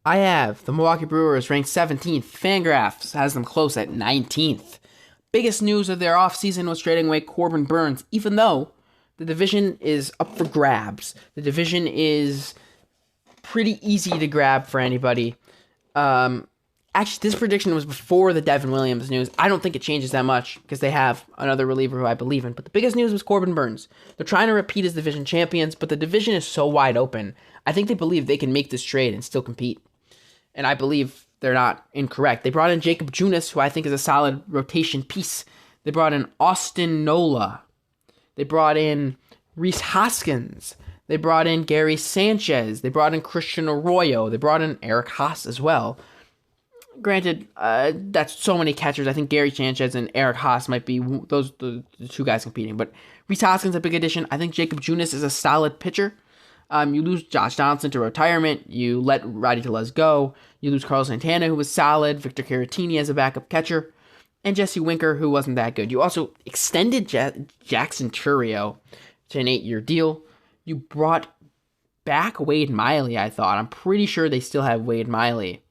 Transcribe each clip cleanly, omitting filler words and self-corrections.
I have the Milwaukee Brewers ranked 17th. Fangraphs has them close at 19th. Biggest news of their offseason was trading away Corbin Burns, even though the division is up for grabs. The division is pretty easy to grab for anybody. Um, Actually, this prediction was before the Devin Williams news. I don't think it changes that much because they have another reliever who I believe in. But the biggest news was Corbin Burns. They're trying to repeat as division champions, but the division is so wide open. I think they believe they can make this trade and still compete. And I believe they're not incorrect. They brought in Jacob Junis, who I think is a solid rotation piece. They brought in Austin Nola. They brought in Reese Hoskins. They brought in Gary Sanchez. They brought in Christian Arroyo. They brought in Eric Haas as well. Granted, that's so many catchers. I think Gary Sanchez and Eric Haas might be the two guys competing. But Reese Hoskins a big addition. I think Jacob Junis is a solid pitcher. You lose Josh Donaldson to retirement. You let Roddy Tellez go. You lose Carlos Santana, who was solid. Victor Caratini as a backup catcher. And Jesse Winker, who wasn't that good. You also extended Jackson Chourio to an 8-year deal. You brought back Wade Miley, I thought. I'm pretty sure they still have Wade Miley,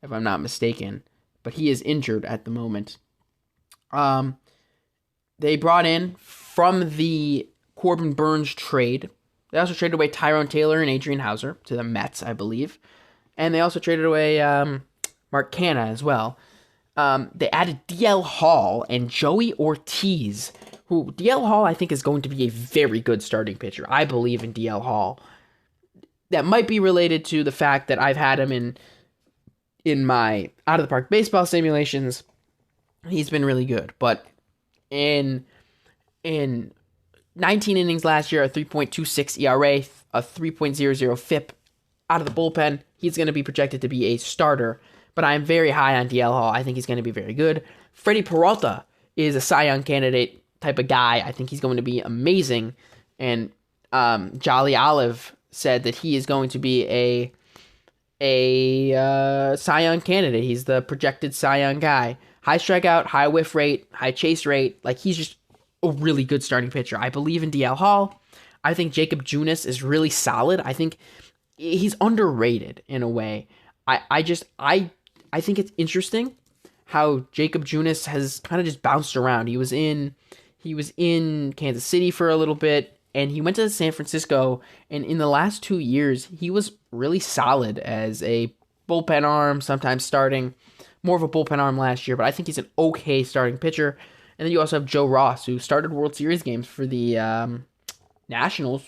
if I'm not mistaken. But he is injured at the moment. They brought in, from the Corbin Burns trade, they also traded away Tyrone Taylor and Adrian Hauser to the Mets, I believe. And they also traded away Mark Canha as well. They added DL Hall and Joey Ortiz, who DL Hall I think is going to be a very good starting pitcher. I believe in DL Hall. That might be related to the fact that I've had him in my out of the park baseball simulations. He's been really good, but in 19 innings last year, a 3.26 ERA, a 3.00 FIP out of the bullpen. He's going to be projected to be a starter, but I'm very high on DL Hall. I think he's going to be very good. Freddie Peralta is a Cy Young candidate type of guy. I think he's going to be amazing. And Jolly Olive said that he is going to be a Cy Young candidate. He's the projected Cy Young guy. High strikeout, high whiff rate, high chase rate. Like, he's just a really good starting pitcher. I believe in DL Hall. I think Jacob Junis is really solid. I think he's underrated in a way. I think it's interesting how Jacob Junis has kind of just bounced around. He was in Kansas City for a little bit, and he went to San Francisco, and in the last 2 years, he was really solid as a bullpen arm, sometimes starting. More of a bullpen arm last year, but I think he's an okay starting pitcher. And then you also have Joe Ross, who started World Series games for the Nationals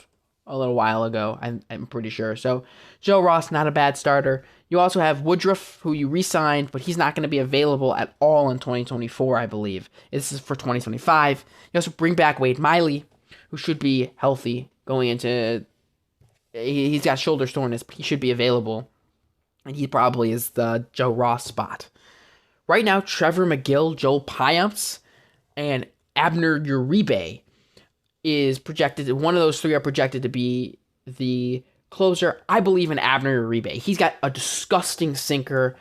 a little while ago, I'm pretty sure. So Joe Ross, not a bad starter. You also have Woodruff, who you re-signed, but he's not going to be available at all in 2024, I believe. This is for 2025. You also bring back Wade Miley, who should be healthy going into... He's got shoulder soreness, but he should be available. And he probably is the Joe Ross spot. Right now, Trevor McGill, Joel Payamps, and Abner Uribe is projected. One of those three are projected to be the closer. I believe in Abner Uribe. He's got a disgusting sinker.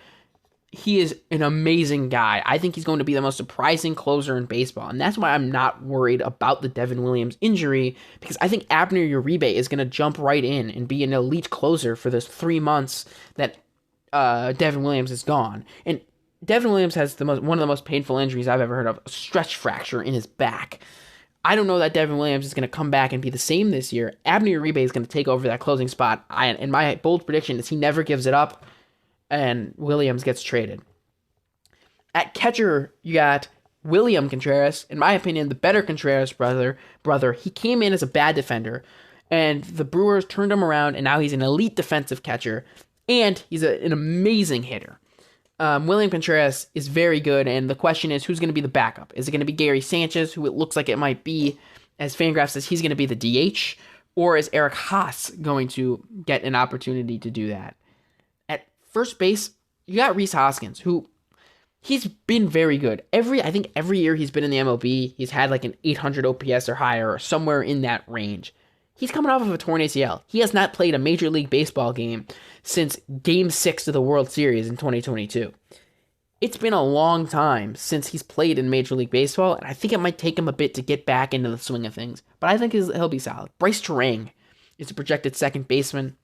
He is an amazing guy. I think he's going to be the most surprising closer in baseball, and that's why I'm not worried about the Devin Williams injury, because I think Abner Uribe is going to jump right in and be an elite closer for this 3 months that Devin Williams is gone. And Devin Williams has one of the most painful injuries I've ever heard of, a stretch fracture in his back. I don't know that Devin Williams is going to come back and be the same this year. Abner Uribe is going to take over that closing spot. And my bold prediction is he never gives it up, and Williams gets traded. At catcher, you got William Contreras. In my opinion, the better Contreras brother. He came in as a bad defender, and the Brewers turned him around, and now he's an elite defensive catcher, and he's an amazing hitter. William Contreras is very good, and the question is, who's going to be the backup? Is it going to be Gary Sanchez, who it looks like it might be, as Fangraphs says he's going to be the DH, or is Eric Haas going to get an opportunity to do that? At first base, you got Reese Hoskins, who he's been very good. I think every year he's been in the MLB, he's had like an 800 OPS or higher, or somewhere in that range. He's coming off of a torn ACL. He has not played a Major League Baseball game since Game 6 of the World Series in 2022. It's been a long time since he's played in Major League Baseball, and I think it might take him a bit to get back into the swing of things. But I think he'll be solid. Bryce Terang is a projected second baseman.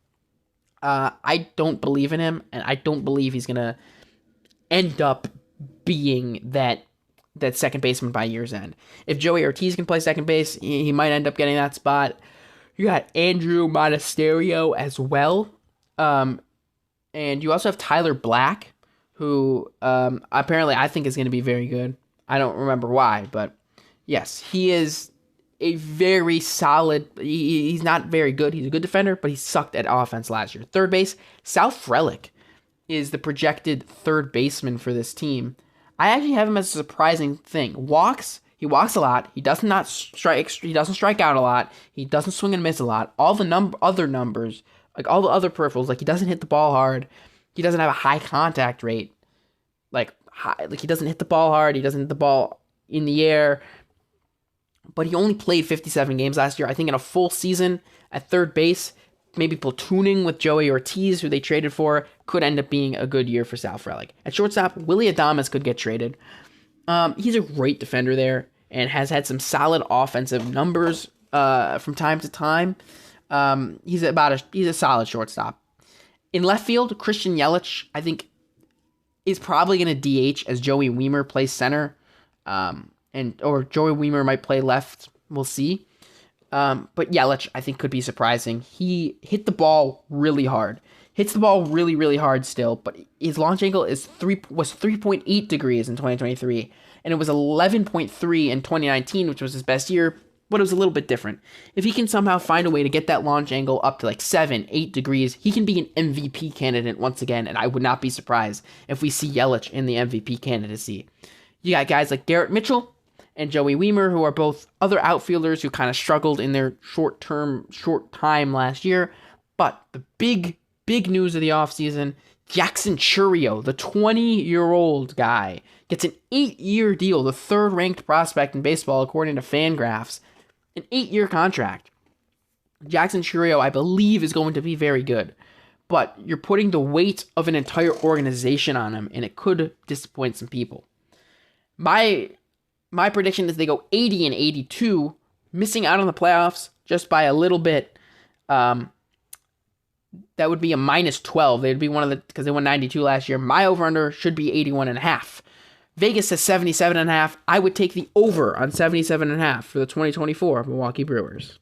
I don't believe in him, and I don't believe he's gonna end up being that second baseman by year's end. If Joey Ortiz can play second base, he might end up getting that spot. You got Andrew Monasterio as well, and you also have Tyler Black, who apparently I think is going to be very good. I don't remember why, but yes, he is a very solid. He's not very good. He's a good defender, but he sucked at offense last year. Third base, Sal Frelick is the projected third baseman for this team. I actually have him as a surprising thing. He walks a lot. He does not strike. He doesn't strike out a lot. He doesn't swing and miss a lot. All the other numbers, like all the other peripherals, like he doesn't hit the ball hard. He doesn't have a high contact rate. Like he doesn't hit the ball hard. He doesn't hit the ball in the air. But he only played 57 games last year. I think in a full season at third base, maybe platooning with Joey Ortiz, who they traded for, could end up being a good year for Sal Frelick. At shortstop, Willy Adames could get traded. He's a great defender there and has had some solid offensive numbers from time to time. He's a solid shortstop. In left field, Christian Yelich, I think, is probably going to DH as Joey Wiemer plays center. Or Joey Wiemer might play left. We'll see. But Yelich, I think, could be surprising. He hit the ball really hard. Hits the ball really, really hard still, but his launch angle was 3.8 degrees in 2023, and it was 11.3 in 2019, which was his best year, but it was a little bit different. If he can somehow find a way to get that launch angle up to like 7, 8 degrees, he can be an MVP candidate once again, and I would not be surprised if we see Yelich in the MVP candidacy. You got guys like Garrett Mitchell and Joey Wiemer, who are both other outfielders who kind of struggled in their short time last year. But the big news of the offseason, Jackson Chourio, the 20-year-old guy, gets an 8-year deal, the third-ranked prospect in baseball according to Fangraphs. An 8-year contract. Jackson Chourio, I believe, is going to be very good. But you're putting the weight of an entire organization on him, and it could disappoint some people. My prediction is they go 80-82, missing out on the playoffs just by a little bit. That would be a -12. They'd be because they won 92 last year. My over-under should be 81.5. Vegas says 77.5. I would take the over on 77.5 for the 2024 Milwaukee Brewers.